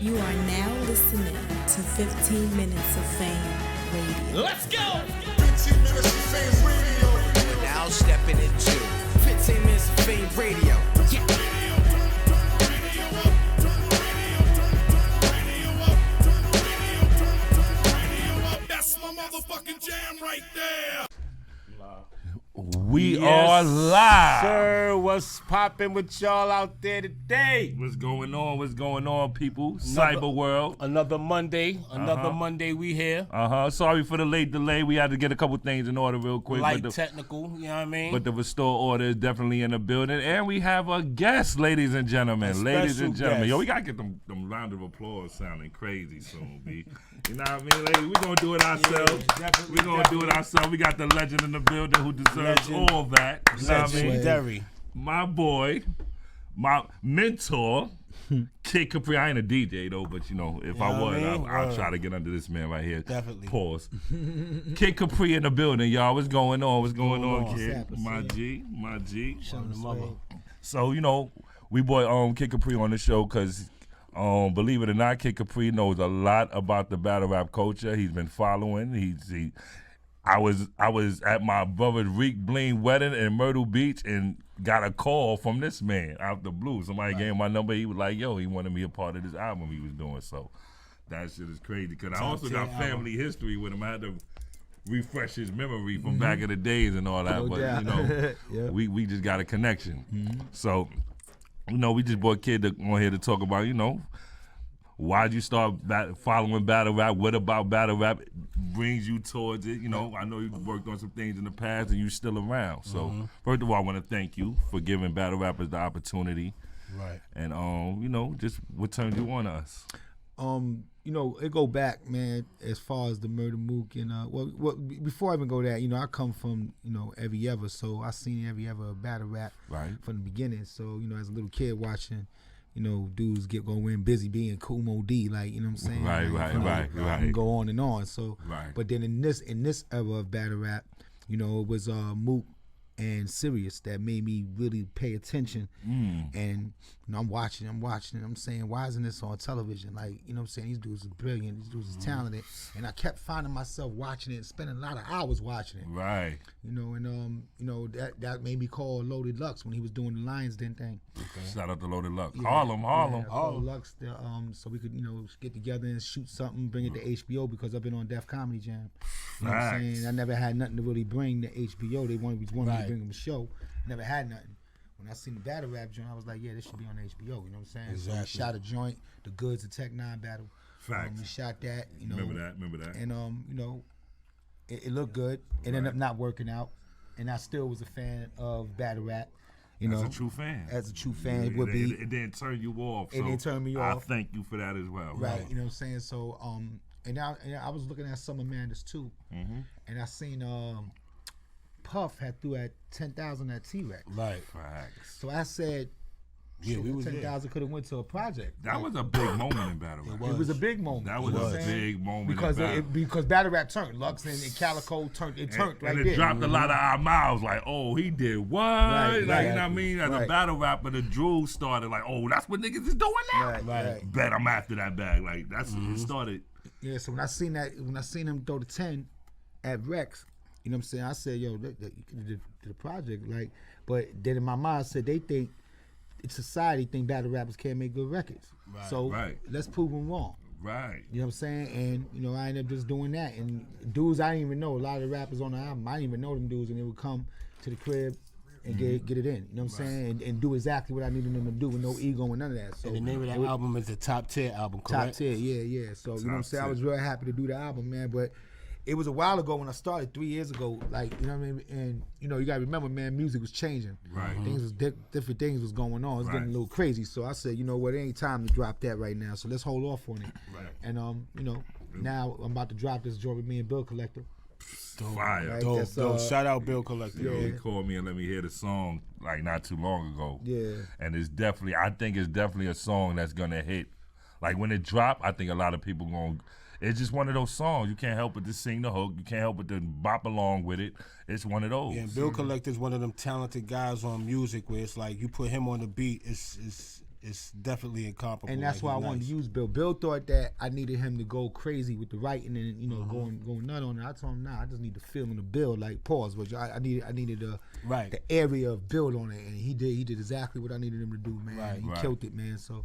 You are now listening to 15 Minutes of Fame Radio. Let's go! 15 Minutes of Fame Radio. We're now stepping into 15 Minutes of Fame Radio. Yeah. That's my motherfucking jam right there. We are live. Sir, what's popping with y'all out there today? What's going on? What's going on, people? Cyber world. Another Monday. Monday we here. Sorry for the late delay. We had to get a couple things in order real quick. Light technical, you know what I mean? But the restore order is definitely in the building. And we have a guest, ladies and gentlemen. Ladies and gentlemen. Guest. Yo, we got to get them round of applause sounding crazy soon, B. You know what I mean, ladies? We're going to do it ourselves. We're going to do it ourselves. We got the legend in the building who deserves all that. You know what I mean? Legendary. My boy, my mentor, Kid Capri. I ain't a DJ though, but you know, if I was, I'll try to get under this man right here. Definitely. Pause. Kid Capri in the building, y'all. What's going on? What's going on, kid? My G. So you know, we brought Kid Capri on the show because, believe it or not, Kid Capri knows a lot about the battle rap culture. He's been following. I was at my brother Reek Bling wedding in Myrtle Beach and got a call from this man out the blue. Somebody gave him my number. He was like, yo, he wanted me a part of this album he was doing. So that shit is crazy because I also got family history with him. I had to refresh his memory from back in the days and all that. But, you know, Yep. we just got a connection. So, you know, we just brought Kid on here to talk about, you know, why'd you start following battle rap? What about battle rap brings you towards it? You know, I know you've worked on some things in the past and you're still around. So, first of all, I want to thank you for giving battle rappers the opportunity. Right. And, you know, just what turned you on to us? You know, it go back, man, as far as the Murder Mook and well, before I even go that, you know, I come from, you know, Every Ever, so I seen Every Ever battle rap from the beginning. So, you know, as a little kid watching, you know, dudes go in busy being cool Mo D, like, you know what I'm saying? Right. And go on and on. So, but then in this era of battle rap, you know, it was Mook and Sirius that made me really pay attention. And you know, I'm watching, I'm saying, why isn't this on television? Like, you know what I'm saying? These dudes are brilliant, these dudes are talented. And I kept finding myself watching it and spending a lot of hours watching it. Right. You know, and you know, that made me call Loaded Lux when he was doing the Lions Den thing. Okay. Shout out to Loaded Lux. Yeah. Harlem. Yeah, call Lux, so we could, you know, get together and shoot something, bring it to HBO because I've been on Def Comedy Jam. You know what I'm saying? I never had nothing to really bring to HBO. They wanted me to bring them a show. Never had nothing. When I seen the battle rap joint, I was like, yeah, this should be on HBO. You know what I'm saying? Exactly. So we shot a joint, the Goods and Tech 9 battle. Facts. We shot that. You know. Remember that. And you know, it looked good. It ended up not working out, and I still was a fan of battle rap. You know, As a true fan, it would be. It didn't turn you off. It didn't turn me off. I thank you for that as well. Right. You know what I'm saying? So and I was looking at Summer Madness too, and I seen Puff had threw at 10,000 at T-Rex. Right. Facts. So I said, Yeah, we was 10,000 could have went to a project. That was a big moment in battle rap. It was a big moment. That was a big moment because in battle. because battle rap turned. Lux and Calico turned. It turned right and there. it dropped a lot of our mouths. Like, oh, he did what? Right, like, you know what I right, mean? As a right. battle rapper, the drool started like, oh, that's what niggas is doing now. Right. Bet I'm after that bag. Like that's it started. Yeah. So when I seen him throw the 10 at Rex, you know what I'm saying? I said, yo, you could have did the project, like. But then in my mind, I said they think. Society think battle rappers can't make good records. Right. So let's prove them wrong. Right. You know what I'm saying? And, you know, I ended up just doing that. And dudes I didn't even know, a lot of the rappers on the album, I didn't even know them dudes, and they would come to the crib and get it in. You know what I'm saying? And do exactly what I needed them to do with no ego and none of that. So And the name of that album is the Top Tier album, correct? Top Tier, yeah. So, you know what I'm saying? I was real happy to do the album, man. But it was a while ago when I started, 3 years ago. Like, you know what I mean? And, you know, you got to remember, man, music was changing. Right. Things was different things was going on. It was getting a little crazy. So I said, you know what? It ain't time to drop that right now. So let's hold off on it. Right. And, you know, now I'm about to drop this joint with me and Bill Collector. Fire. Right? Dope. That's, Shout out Bill Collector. Yo, he called me and let me hear the song like not too long ago. Yeah. And I think it's definitely a song that's gonna hit. Like when it drop, I think a lot of people gonna. It's just one of those songs. You can't help but to sing the hook. You can't help but to bop along with it. It's one of those. Yeah, and Bill Collector's one of them talented guys on music where it's like you put him on the beat, it's it's definitely incomparable. And that's why I wanted to use Bill. Bill thought that I needed him to go crazy with the writing and going nut on it. I told him, nah, I just need the feeling of Bill, like pause. But I needed the area of Bill on it, and he did exactly what I needed him to do, man. He killed it, man. So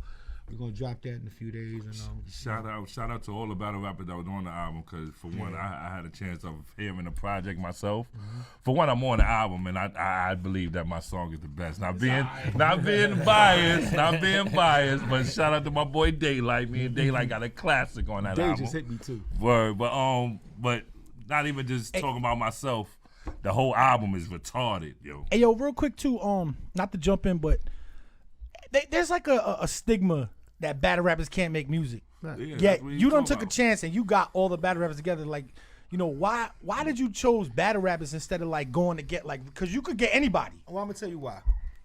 we're gonna drop that in a few days. And shout out to all the battle rappers that was on the album, because for one, I had a chance of hearing the project myself. For one, I'm on the album, and I believe that my song is the best. Not being biased, but shout out to my boy Daylight. Me and Daylight got a classic on that album. Day just hit me too. Word, but not even just talking about myself. The whole album is retarded, yo. Hey, yo, real quick too. Not to jump in, but there's like a stigma that battle rappers can't make music. Yeah, you done took a chance and you got all the battle rappers together. Like, why did you chose battle rappers instead of like going to get because you could get anybody? Well, I'm gonna tell you why.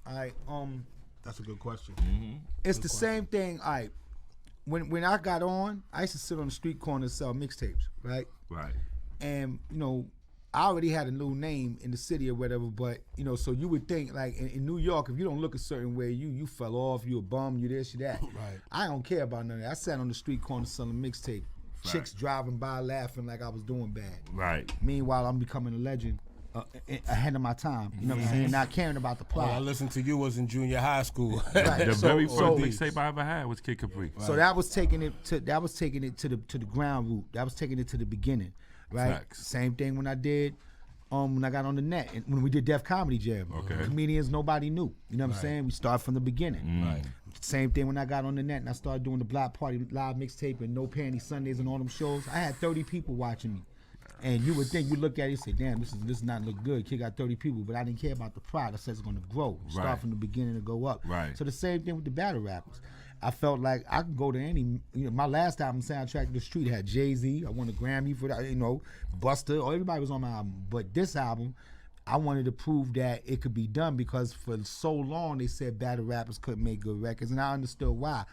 All right, that's a good question. It's the same thing. All right, when I got on, I used to sit on the street corner and sell mixtapes, right? Right. And I already had a new name in the city or whatever, but so you would think like in New York, if you don't look a certain way, you fell off, you a bum, you this, you that. Right. I don't care about none of that. I sat on the street corner selling mixtape, chicks driving by laughing like I was doing bad. Right. Meanwhile, I'm becoming a legend ahead of my time. You know what I'm saying? Not caring about the plot. I listened to you was in junior high school. Right. The very first mixtape I ever had was Kid Capri. So that was taking it to the ground root. That was taking it to the beginning. Right. Facts. Same thing when I did. When I got on the net and when we did Def Comedy Jam, comedians nobody knew. You know what I'm saying? We start from the beginning. Right. Same thing when I got on the net and I started doing the Block Party live mixtape and No Panty Sundays and all them shows. I had 30 people watching me, and you would think, you look at it and say, "Damn, this is not look good." Kid got 30 people, but I didn't care about the product. I said it's going to grow, start from the beginning and go up. Right. So the same thing with the battle rappers. I felt like I could go to any, my last album, Soundtrack to the Street, had Jay-Z. I won a Grammy for that, Busta, everybody was on my album. But this album, I wanted to prove that it could be done, because for so long they said battle rappers couldn't make good records, and I understood why.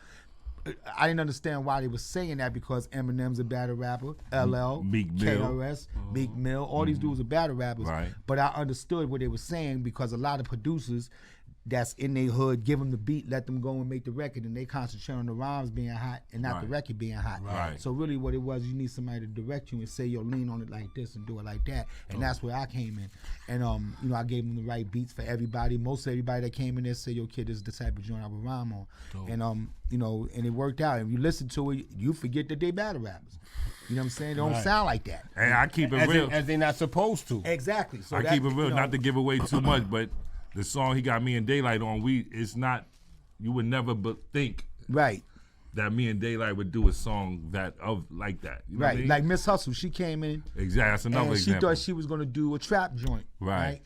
I didn't understand why they were saying that, because Eminem's a battle rapper, LL, Meek Mill. KRS, Meek Mill, all these dudes are battle rappers. Right. But I understood what they were saying, because a lot of producers that's in their hood, give them the beat, let them go and make the record, and they concentrate on the rhymes being hot and not the record being hot. Right. So really what it was, you need somebody to direct you and say, yo, lean on it like this and do it like that. And that's where I came in. And I gave them the right beats for everybody. Most everybody that came in there said, yo, kid, this is the type of joint I would rhyme on. And and it worked out. If you listen to it, you forget that they battle rappers. You know what I'm saying? They don't sound like that. And I keep it real. As they're not supposed to. Exactly. So I keep it real, not to give away too much, but the song he got me and Daylight on, it's not, you would never think that me and Daylight would do a song like that. You know what I mean? Like Miss Hustle, she came in. Exactly, that's another and example. She thought she was gonna do a trap joint. Right.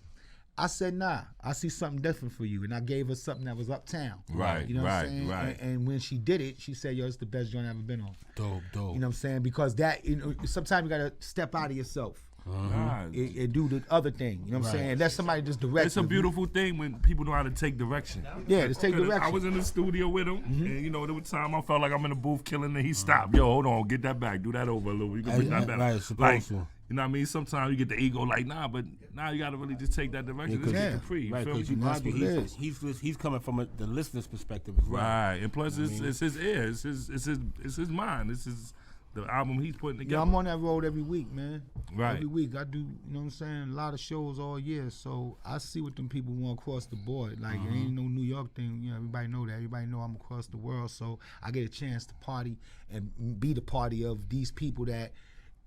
I said, nah, I see something different for you. And I gave her something that was uptown. Right, You know what I'm saying? right. And when she did it, she said, yo, it's the best joint I've ever been on. Dope. You know what I'm saying? Because that, sometimes you gotta step out of yourself. And do the other thing, you know what I'm saying? Let somebody just direct. It's a beautiful thing when people know how to take direction. Yeah, just take direction. I was in the studio with him, and there was time I felt like I'm in the booth killing, and he stopped. Yo, hold on, get that back, do that over a little. You can bring that back. Right, supposed to. You know what I mean? Sometimes you get the ego like, nah, but now you got to really just take that direction. This is Capri. Right, because he's coming from the listener's perspective as well. Right, and plus it's his ear, it's his mind, it's the album he's putting together. Yeah, I'm on that road every week, man. Right. Every week I do, you know what I'm saying, a lot of shows all year. So I see what them people want across the board. Like it ain't no New York thing, everybody know that. Everybody know I'm across the world. So I get a chance to party and be the party of these people that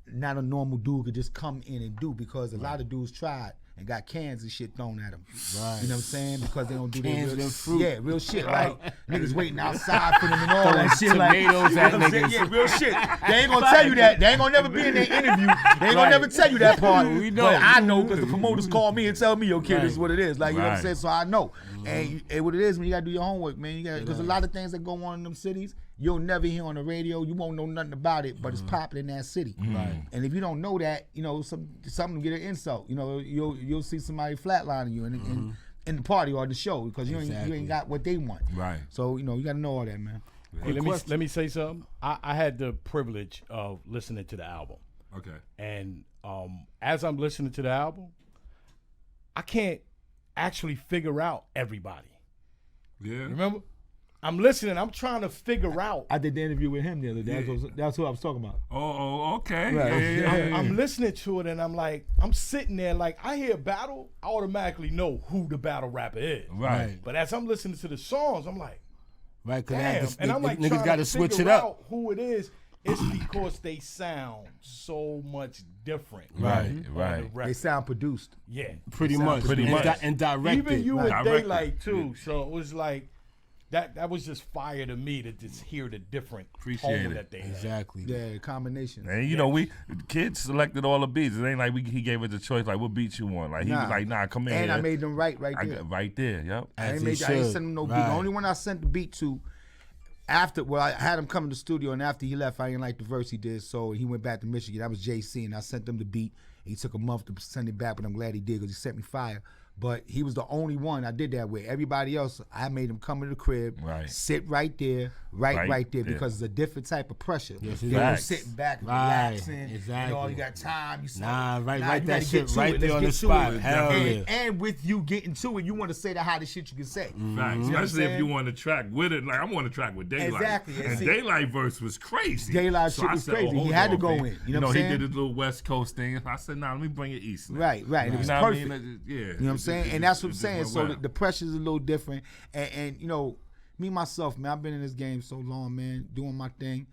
not a normal dude could just come in and do, because a lot of dudes tried and got cans and shit thrown at them. Right. You know what I'm saying? Because they don't do their real fruit. Yeah, real shit. Like niggas waiting outside for them and all that shit. Tomatoes at niggas. Yeah, real shit. They ain't gonna tell you that. They ain't gonna never be in their interview. They ain't gonna never tell you that part. We know. But I know, because the promoters call me and tell me, yo, kid, this is what it is. Like, you know what I'm saying? So I know. And what it is, when you gotta do your homework, man. You got, because a lot of things that go on in them cities, you'll never hear on the radio. You won't know nothing about it, but it's popular in that city. Right. And if you don't know that, something to get an insult. You'll see somebody flatlining you in the party or the show, because you ain't got what they want. Right. So you got to know all that, man. Hey, let me say something. I had the privilege of listening to the album. Okay. And as I'm listening to the album, I can't actually figure out everybody. Yeah. Remember? I'm listening. I'm trying to figure out. I did the interview with him the other day. That's what I was talking about. Oh, okay. Right. Yeah. I'm listening to it and I'm like, I'm sitting there like, I hear battle, I automatically know who the battle rapper is. Right. But as I'm listening to the songs, I'm like, Right, damn. And I'm like, niggas got to switch it out up. who it is. It's because they sound so much different. Right. on the record. They sound produced. Yeah. Pretty much. And directed. Even you right. and Daylight too. So it was like that was just fire to me to just hear the different Appreciate tone it. that they had. Exactly. Yeah, combination. And you know, we kids selected all the beats. It ain't like he gave us a choice like what beat you want. Like he was like, nah, come in. And here. I made them right there. Right there, yep. I ain't send him no beat. The only one I sent the beat to after, well, I had him come to the studio, and after he left, I didn't like the verse he did, so he went back to Michigan. That was JC, and I sent him the beat. He took a month to send it back, but I'm glad he did because he set me fire. But he was the only one I did that with. Everybody else, I made him come to the crib, sit right there, right there, because it's a different type of pressure. Yes, they don't sitting back, relaxing. Exactly. You got time. You say, right you that shit right there on the Let's get spot. to it. Hell yeah. And with you getting to it, you want to say the hottest shit you can say. Right. Especially if you want to track with it. Like I want to track with Daylight. Exactly. And Daylight verse was crazy. Daylight shit was crazy. He had to go in. You know what I'm saying? He did his little West Coast thing. I said, nah, let me bring it East. Right. And it was perfect. You know what I'm saying? And that's what I'm saying. So the pressure's a little different. And you know, me myself, man, I've been in this game so long, man, doing my thing.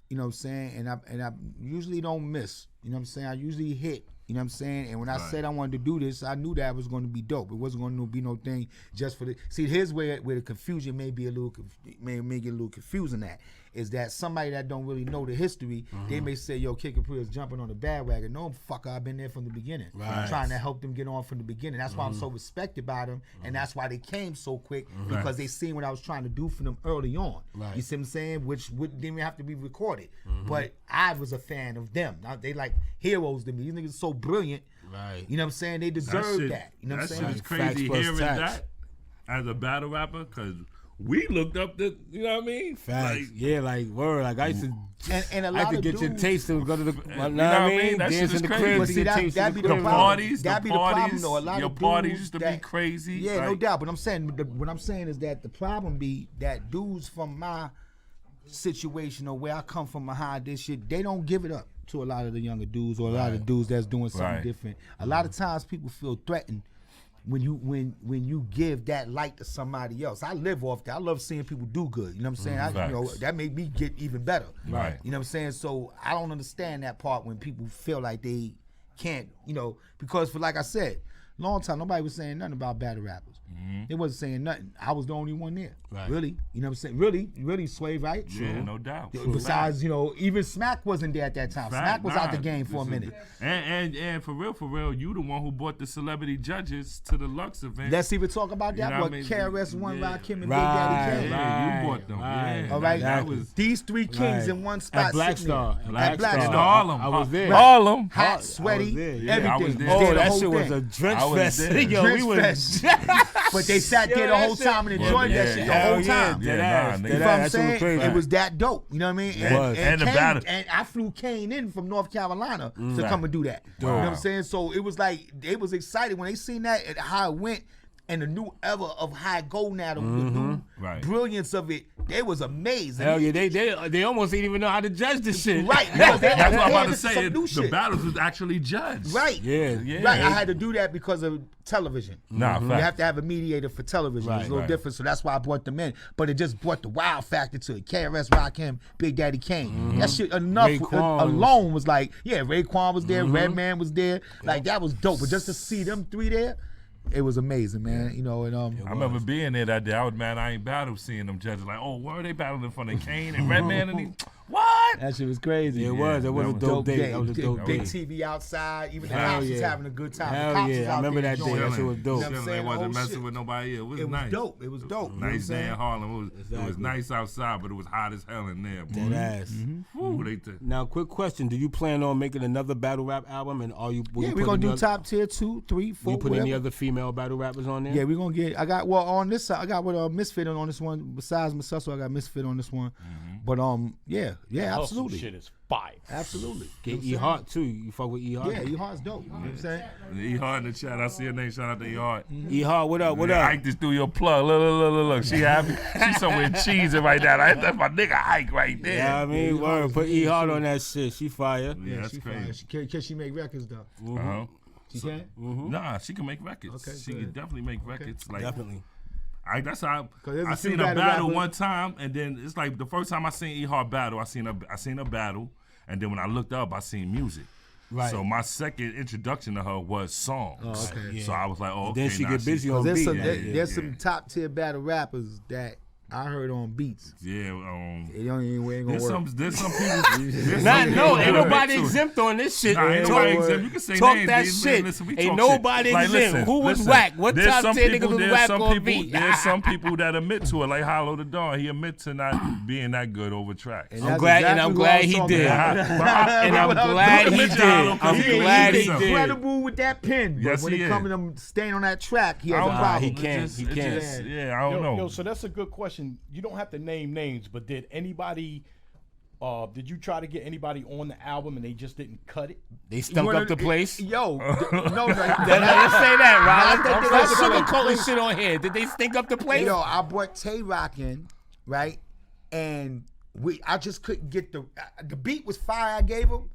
You know what I'm saying? And I usually don't miss. You know what I'm saying? I usually hit. You know what I'm saying? And when I said I wanted to do this, I knew that was going to be dope. It wasn't going to be no thing just for the. See, here's where the confusion may get a little confusing. That is that somebody that don't really know the history, they may say, "Yo, Kid Capri is jumping on the bandwagon." No, fucker, I've been there from the beginning, trying to help them get on from the beginning. That's why I'm so respected by them, and that's why they came so quick because they seen what I was trying to do for them early on. You see what I'm saying? Which didn't even have to be recorded, but I was a fan of them. Now, they like heroes to me. These niggas so brilliant. Right. You know what I'm saying? They deserve that. You know what I'm saying? That shit is crazy hearing that as a battle rapper because we looked up the, you know what I mean? Facts. Like word. Like I used to, and a lot I could of get your dudes, taste and go to the, you know what I mean? That dance shit in is the crazy. crib. But see, that'd be the problem. Parties, that'd be the problem, though. A lot your of parties dudes used to be crazy. Yeah, no doubt. But I'm saying, what I'm saying is that the problem be that dudes from my situation or where I come from behind this shit, they don't give it up to a lot of the younger dudes or a lot of dudes that's doing something different. A lot of times people feel threatened when you give that light to somebody else. I live off that. I love seeing people do good. You know what I'm saying? You know, that made me get even better. Right. You know what I'm saying? So I don't understand that part when people feel like they can't, you know, because for like I said, long time nobody was saying nothing about battle rappers. They wasn't saying nothing. I was the only one there. Right. Really? You know what I'm saying? Really, Sway, right? Yeah, no doubt. Besides, you know, even Smack wasn't there at that time. Smack was out the game for a minute. And for real, you the one who brought the celebrity judges to the Lux event. Let's even talk about that. You know What KRS One, Rakim, and Big Daddy Kane. Yeah, you brought them. Yeah. All right, that was these three kings in one spot. At Black Star. At Black in Star. Harlem. I was there. Harlem. Hot, sweaty, I was everything. there. Oh, Did the that whole shit was thing. a drench I was fest. there. Yo, Drench we fest. was. But they sat there the whole time and enjoyed that shit the whole time. Yeah, That You know what I'm saying? It was that dope. You know what I mean? And the Kane, battle. and I flew Kane in from North Carolina to come and do that. You know what I'm saying? So it was like they was excited when they seen that and how it went and the new era of how it go now, the new brilliance of it. They was amazed. Hell yeah, they almost didn't even know how to judge this shit. Right. That's what I'm about to some say. new The shit. battles was actually judged. Right. Yeah. Right. I had to do that because of television. Nah, You have to have a mediator for television. It's a little Right. different, so that's why I brought them in. But it just brought the wow factor to it. KRS, Rakim, Big Daddy Kane. That shit enough alone was like, yeah, Raekwon was there, Redman was there. Like, that was dope. But just to see them three there, it was amazing, man. You know, and I remember being there that day. I was mad I ain't battled seeing them judges like, oh, were they battling in front of Kane and Redman and what? that shit was crazy. It was. It was a dope day. That was a dope Big day. TV outside. Even the Hell cops was yeah. having a good time. Hell the cops was yeah. I out remember there that day. enjoying That it. shit was dope. You know what I'm They saying? wasn't The whole messing shit. with nobody. It was It was nice. dope. It was dope. You know what I'm Nice day in saying? Harlem. It was nice outside, but it was hot as hell in there. Boy. That ass. Whew, they did. Now, quick question: do you plan on making another battle rap album? And are you? Yeah, we're gonna do top tier 2, 3, 4. Will you put any whatever. other female battle rappers on there? Yeah, we're gonna get. I got on this side. I got with Misfit on this one. Besides Missus, I got Misfit on this one. But yeah, absolutely. Shit is fire. Absolutely. Get E Hart too. You fuck with E Hart? Yeah, E Hart's dope. You know what I'm saying? E Hart in the chat. I see her name. Shout out to E Hart. E Hart, what up? What up? Ike just threw your plug. Look. She happy. She's somewhere cheesing right now. That's my nigga Ike right there. Yeah, I mean, word. Put E Hart on that shit. She fire. Yeah, that's she crazy. Can she make records though? Uh-huh. She can? Nah, she can make records. Okay, she good. can definitely make records. Like, Definitely. That's how there's a I few seen her battle battle rappers. one time, and then it's like the first time I seen E Hart battle, I seen her battle, and then when I looked up, I seen music. Right. So my second introduction to her was songs. Oh, okay. So I was like, oh, okay. Then she now get busy on There's beat. some, Yeah, there's some top tier battle rappers that I heard on beats. Yeah. It ain't gonna There's work. there's some people. Ain't nobody exempt on this shit. Nah, ain't nobody exempt. You can say Talk names. that man. shit. Listen, we Ain't talk nobody shit. Like, exempt. listen, Who was listen. whack? What There's top some 10 people- niggas was there's whack some on people- beat? There's some people that admit to it, like Hollow the Dawn. He admits to not being that good over tracks. And I'm that's glad exactly what I was he talking did. about. And I'm glad he did. I'm glad he did. Incredible with that pen, but Yes, when he it is. comes to them staying on that track, he has a I don't know. problem. he can't. It He just- can't. it just- Yeah, I don't know. Yo, so that's a good question. You don't have to name names, but did anybody? Did you try to get anybody on the album and they just didn't cut it? They stunk up the place. Yo, no, Let's say that, Nah, right? Let's sugarcoat shit on here. Did they stink up the place? Yo, I brought Tay Rock in, right? And I just couldn't get the beat was fire I gave him,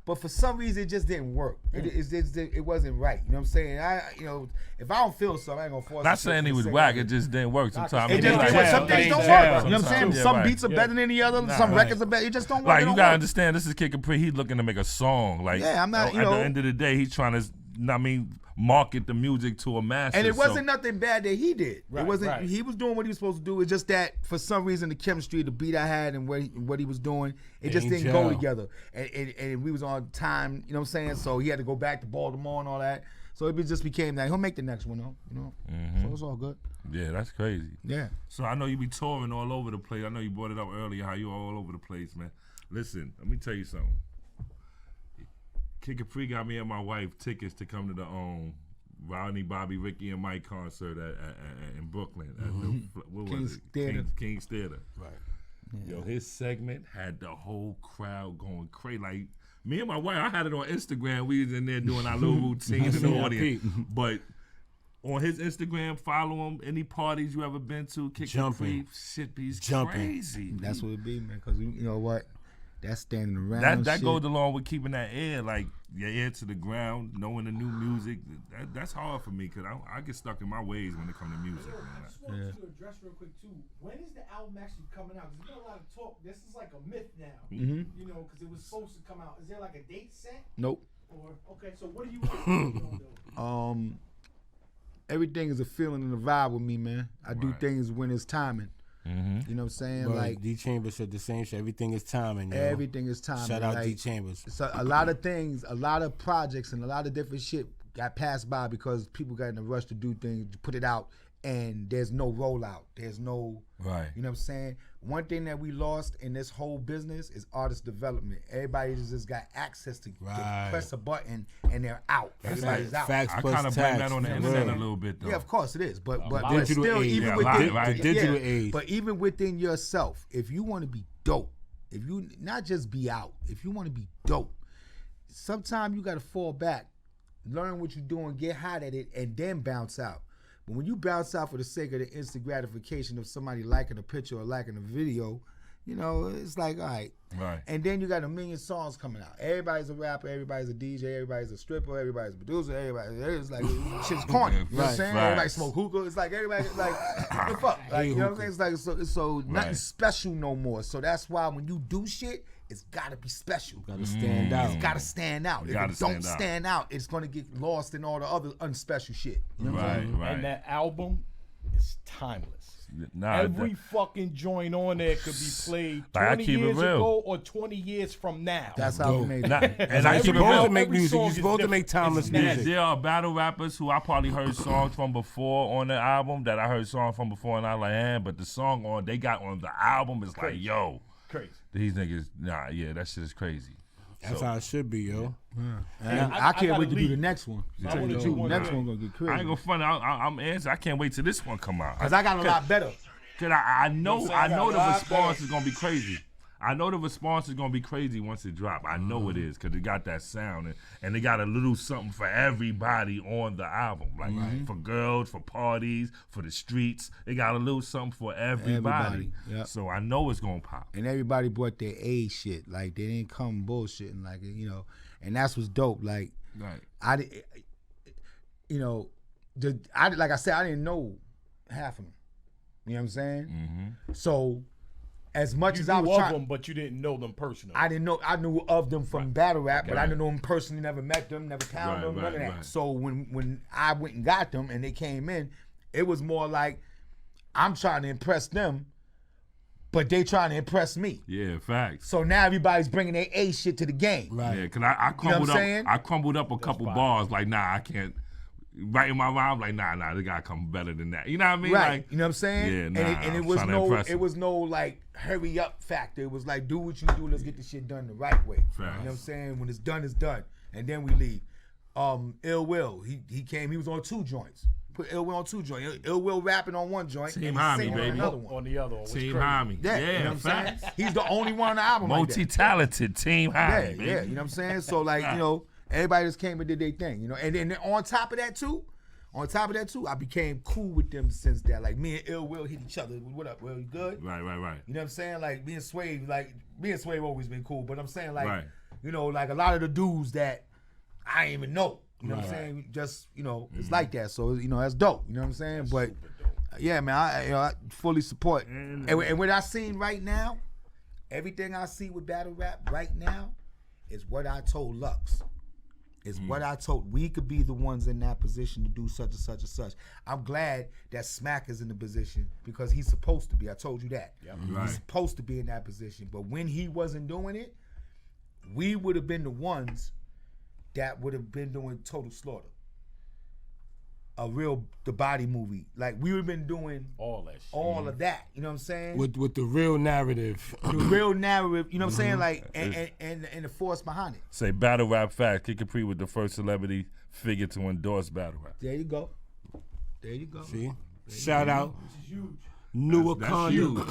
but for some reason it just didn't work. It wasn't right. You know what I'm saying? If I don't feel something, I ain't gonna force. Not saying he was whack. It just didn't work sometimes. It just Like, didn't work. Some things don't work. You know what I'm saying? Yeah, Some right. beats are better than the other. Some records are better. It just don't work. Like, It you don't gotta work. understand, this is Kid Capri. He's looking to make a song. Like, Yeah, I'm not, At you know. the end of the day, he's trying to, market the music to a mass. And it wasn't nothing bad that he did. Right, it wasn't. right. He was doing what he was supposed to do. It's just that for some reason the chemistry, the beat I had, and what he was doing, it just didn't go together. And we was on time. You know what I'm saying? So he had to go back to Baltimore and all that. So it just became that. He'll make the next one though. You know. So it's all good. Yeah, that's crazy. Yeah. So I know you be touring all over the place. I know you brought it up earlier how you all over the place, man. Listen, let me tell you something. Kid Capri got me and my wife tickets to come to the Rodney, Bobby, Ricky, and Mike concert in Brooklyn. At what was King's it? Theater. King's Theater. Right. Yo, his segment had the whole crowd going crazy. Like, me and my wife, I had it on Instagram. We was in there doing our little routine in the audience. But on his Instagram, follow him. Any parties you ever been to, Kid Capri, shit be crazy. That's what it be, man. Because you know what? That's standing around. That shit. goes along with keeping that ear, like your ear to the ground, knowing the new music. That's hard for me because I get stuck in my ways when it comes to music. I just wanted to address real quick too. When is the album actually coming out? Because there's been a lot of talk. This is like a myth now. You know, because it was supposed to come out. Is there like a date set? Nope. Or okay, so what are you gonna do? Everything is a feeling and a vibe with me, man. I do Right. things when it's timing. You know what I'm saying? But like D Chambers said the same shit. Everything is timing. Yo. everything is timing. Shout out like, D Chambers. So a lot of things, a lot of projects, and a lot of different shit got passed by because people got in a rush to do things, to put it out, and there's no rollout. There's no, Right. you know what I'm saying? One thing that we lost in this whole business is artist development. Everybody just got access to press a button and they're out. Everybody's out. Facts I plus kind of blame tax. that on the For internet real. a little bit, though. Yeah, of course it is, but digital still, age. even Yeah, within right. The digital age. But even within yourself, if you want to be dope, if you not just be out, if you want to be dope, sometimes you got to fall back, learn what you're doing, get hot at it, and then bounce out. But when you bounce out for the sake of the instant gratification of somebody liking a picture or liking a video, you know, it's like, all right. Right. And then you got a million songs coming out. Everybody's a rapper, everybody's a DJ, everybody's a stripper, everybody's a producer, it's like, shit's corny. You know what I'm saying? Right. Everybody smoke hookah. It's like, everybody's like, what the fuck? Like, you know what I'm saying? It's like, so nothing special no more. So that's why when you do shit, it's gotta be special. Gotta stand out. It's gotta stand out. If gotta it don't stand out. stand out, it's gonna get lost in all the other unspecial shit. You know what I'm saying? Right. And that album is timeless. Nah, Every fucking joint on there could be played Like, I 20 keep it years real. ago or 20 years from now. That's how we made it. Nah, and I You're keep it supposed real. to make Every music. song You're is supposed to make different. timeless It's music. There are battle rappers who I probably heard songs from before on the album that I heard songs from before, and I like, but the song they got on the album is like, yo, Crazy. these niggas, that shit is crazy. That's how it should be, yo. And I I can't gotta wait to do leave. the next one. I Tell you wanna the do truth, one next today. one gonna get I crazy. ain't gonna front. I'm answering. I can't wait till this one come out. Cause I got a lot better. Cause I know I got the a lot response better. is gonna be crazy. I know the response is gonna be crazy once it drop. I know it is, because it got that sound, and they got a little something for everybody on the album. Like for girls, for parties, for the streets. They got a little something for everybody. Yep. So I know it's gonna pop. And everybody brought their A shit. Like they didn't come bullshitting, like, you know, and that's what's dope. Like like I said, I didn't know half of them. You know what I'm saying? So as much as I was trying, them, but you didn't know them personally. I didn't know. I knew of them from battle rap, but I didn't know them personally. Never met them. Never found them. None of that. So when I went and got them and they came in, it was more like I'm trying to impress them, but they trying to impress me. Yeah, facts. So now everybody's bringing their A shit to the game. Right. Yeah, because I crumbled up. I crumbled up a couple bars. Like, nah, I can't. Right in my mind, I'm like, nah, they gotta come better than that. You know what I mean? Right. Like, you know what I'm saying? Yeah, nah. And it was no like hurry up factor. It was like, do what you do. Let's get this shit done the right way. Facts. You know what I'm saying? When it's done, it's done, and then we leave. Ill Will, he came. He was on 2 joints. Put Ill Will on 2 joints. Ill Will rapping on 1 joint. Team and Homie, singing baby. on another one. On the other one. Team Homie. Yeah, you know what I'm saying? He's the only one on the album. Multi-talented Team Homie. Yeah, you know what I'm saying? So like, you know, everybody just came and did their thing, you know. And then on top of that too, I became cool with them since that. Like me and Ill Will hit each other. What up, Will? You good? Right. You know what I'm saying? Like me and Swave always been cool. But I'm saying like, you know, like a lot of the dudes that I ain't even know. You know what I'm saying? Just, you know, it's like that. So, you know, that's dope. You know what I'm saying? But yeah, man, I fully support. And what I seen right now, everything I see with battle rap right now is what I told Lux. Is what I told. We could be the ones in that position to do such and such and such. I'm glad that Smack is in the position because he's supposed to be. I told you that. Yep. He's supposed to be in that position. But when he wasn't doing it, we would have been the ones that would have been doing Total Slaughter. The Body movie. Like, we would have been doing all that shit. All of that. You know what I'm saying? With the real narrative. The real narrative, you know what I'm saying? Like, and the force behind it. Say battle rap fact. Kid Capri was the first celebrity figure to endorse battle rap. There you go. See? Shout out. Newer conduct.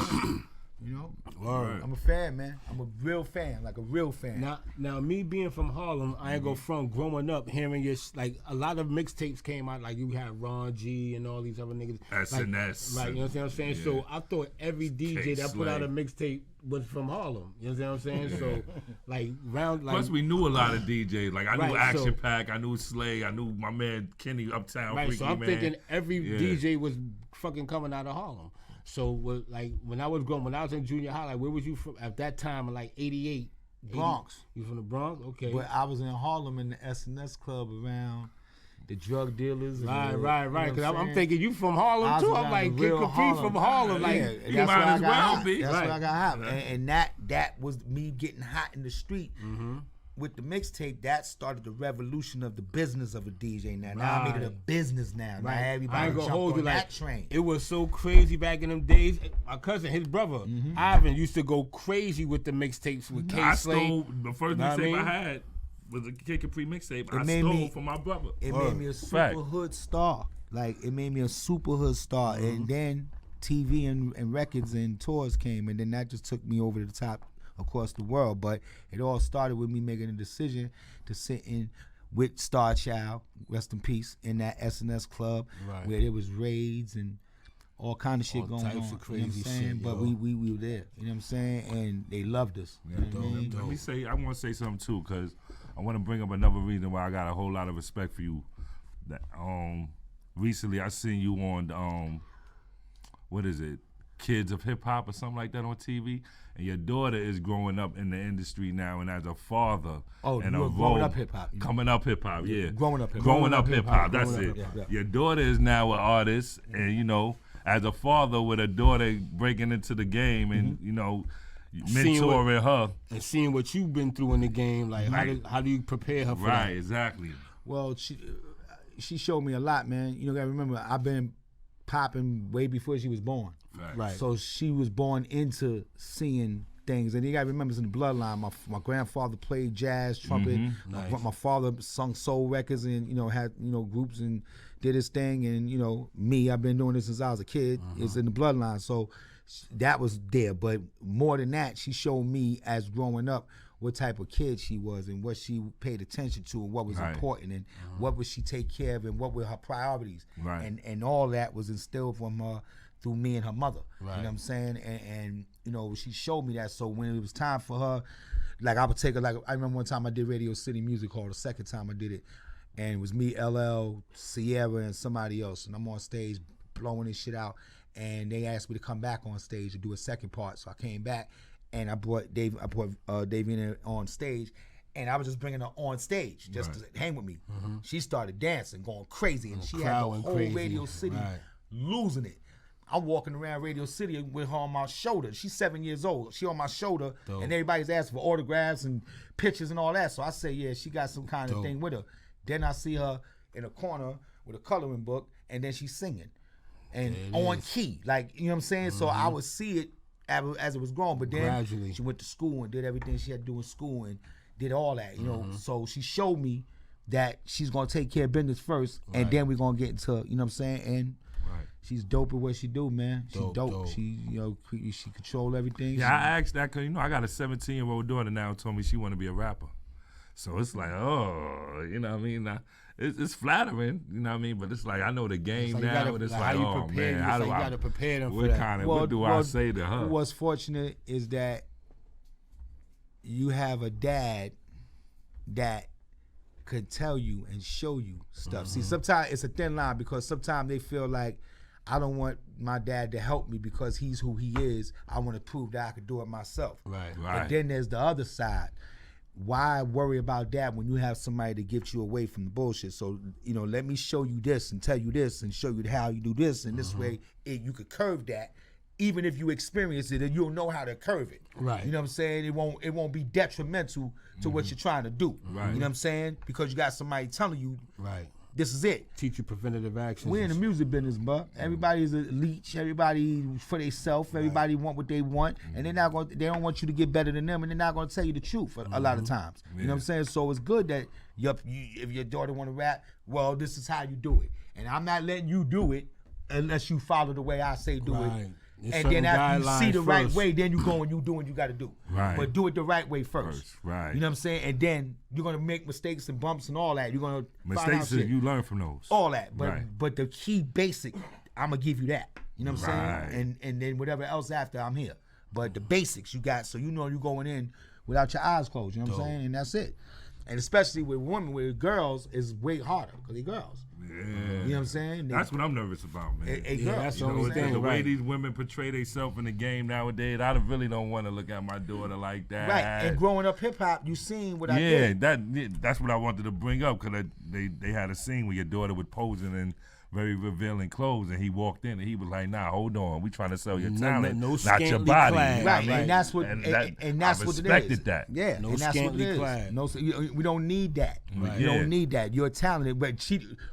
You know? Word. I'm a fan, man. I'm a real fan, like a real fan. Now me being from Harlem, I ain't go from growing up hearing your like a lot of mixtapes came out, like you had Ron G and all these other niggas. SNS. Right, you know what I'm saying? Yeah. So I thought every DJ that put out a mixtape was from Harlem. You know what I'm saying? So like round like. Plus we knew a lot of DJs. Like I knew Action Pack, I knew Slay, I knew my man Kenny Uptown. Right, Freaky so I'm man. thinking every DJ was fucking coming out of Harlem. So like when I was in junior high, like where was you from at that time? In like '88, Bronx. You from the Bronx? Okay. But I was in Harlem in the SNS club around the drug dealers. Right. Because I'm thinking you from Harlem too. I'm like Kid Capri from Harlem. Like you might as well be. That's what I got hot. And that was me getting hot in the street. With the mixtape, that started the revolution of the business of a DJ. Now I made it a business now. Now everybody jumped on that train. It was so crazy back in them days. My cousin, his brother, Ivan, used to go crazy with the mixtapes with K. Slade. The first mixtape I had was a Kid Capri mixtape. I stole from my brother. It made me a super hood star. Like, it made me a super hood star. And then TV and records and tours came, and then that just took me over the top across the world. But it all started with me making a decision to sit in with Star Child, rest in peace, in that SNS club where there was raids and all kind of shit going on. Crazy, you know what I'm saying? But we were there, you know what I'm saying? And they loved us. You know what I mean? Let me say, I want to say something too, because I want to bring up another reason why I got a whole lot of respect for you. That recently I seen you on what is it? Kids of Hip Hop or something like that on TV, and your daughter is growing up in the industry now, and as a father and a growing up hip hop, coming up hip hop, growing up hip hop. That's it. Yeah. Your daughter is now an artist, and you know, as a father with a daughter breaking into the game, and you know, mentoring her and seeing what you've been through in the game, like how do you prepare her for that? Right, exactly. Well, she showed me a lot, man. You know, gotta remember, I've been popping way before she was born. Right. So she was born into seeing things, and you gotta remember, it's in the bloodline. My grandfather played jazz, trumpet. My father sung soul records, and you know, had groups and did his thing. And you know, me, I've been doing this since I was a kid. It's in the bloodline. So that was there. But more than that, she showed me as growing up what type of kid she was and what she paid attention to and what was important and what would she take care of and what were her priorities. Right. And all that was instilled from her through me and her mother. Right. You know what I'm saying? And you know, she showed me that. So when it was time for her, like I would take her, like I remember one time I did Radio City Music Hall, the second time I did it, and it was me, LL, Sierra, and somebody else, and I'm on stage blowing this shit out, and they asked me to come back on stage to do a second part, so I came back, and I brought Davina on stage, and I was just bringing her on stage just to hang with me. She started dancing, going crazy, and she had the whole Radio City losing it. I'm walking around Radio City with her on my shoulder. She's 7 years old. She on my shoulder, and everybody's asking for autographs and pictures and all that. So I say, yeah, she got some kind of thing with her. Then I see her in a corner with a coloring book, and then she's singing, and on key, like, you know what I'm saying. So I would see it as it was growing. But then gradually she went to school and did everything she had to do in school and did all that, you know. So she showed me that she's gonna take care of business first, and then we're gonna get into, you know what I'm saying, and. She's dope at what she do, man. She's dope. She, you know, she control everything. Yeah, I asked that because, you know, I got a 17-year-old daughter now who told me she want to be a rapper. So it's like, oh, you know what I mean? It's flattering, you know what I mean? But it's like, I know the game now, and it's like, oh, man, how do I? You got to prepare them for that. What do I say to her? What's fortunate is that you have a dad that could tell you and show you stuff. See, sometimes it's a thin line because sometimes they feel like, I don't want my dad to help me because he's who he is. I want to prove that I could do it myself. Right. But then there's the other side. Why worry about that when you have somebody to get you away from the bullshit? So, you know, let me show you this and tell you this and show you how you do this. And this way, you could curve that. Even if you experience it, and you'll know how to curve it. Right. You know what I'm saying? It won't be detrimental to what you're trying to do. Right. You know what I'm saying? Because you got somebody telling you. Right. This is it. Teach you preventative actions. We're in the music business, bro. Everybody's a leech. Everybody for themselves. Everybody want what they want, and they don't want you to get better than them, and they're not going to tell you the truth a lot of times. You know what I'm saying? So it's good that if your daughter want to rap, well, this is how you do it, and I'm not letting you do it unless you follow the way I say do it. And then after you see the right way, then you go and you do what you got to do. Right. But do it the right way first. Right. You know what I'm saying? And then you're gonna make mistakes and bumps and all that. You're gonna mistakes that you learn from those. All that. But the key basic, I'm gonna give you that. You know what I'm saying? And then whatever else after, I'm here. But the basics you got, so you know you're going in without your eyes closed. You know what I'm saying? And that's it. And especially with women, with girls, is way harder because they're girls. Yeah. You know what I'm saying? That's what I'm nervous about, man. That's the only thing. The way these women portray themselves in the game nowadays, I really don't want to look at my daughter like that. Right. And growing up hip hop, you seen what I did. Yeah, that's what I wanted to bring up because they had a scene where your daughter was posing in very revealing clothes, and he walked in and he was like, "Nah, hold on, we trying to sell your talent, not your body." Right, and that's what and that's I what it is. respected that. Yeah, and that's what it is. No, we don't need that. Right. You don't need that. You're talented, but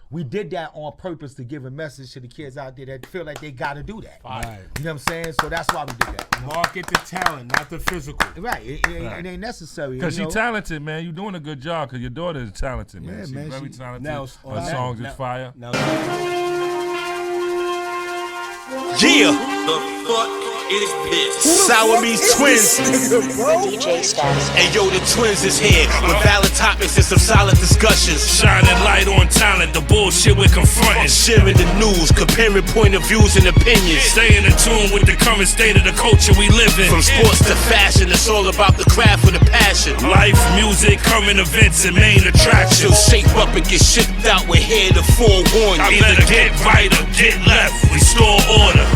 we did that on purpose to give a message to the kids out there that feel like they got to do that. Right. You know what I'm saying? So that's why we did that. Market the talent, not the physical. Right. It ain't necessary. Because she's talented, man. You're doing a good job because your daughter is talented, man. Yeah, she's very talented. Now, her songs is fire. Yeah, the fuck is this? Sour Me's Twins. DJ Status. Hey yo, the Twins is here with valid topics and some solid discussions. Shining light on talent, the bullshit we're confronting. Sharing the news, comparing point of views and opinions. Staying in tune with the current state of the culture we live in. From sports to fashion, it's all about the craft with a passion. Life, music, current events, and main attractions. So shape up and get shipped out. We're here to forewarn you. I better get right or get left. Restore order.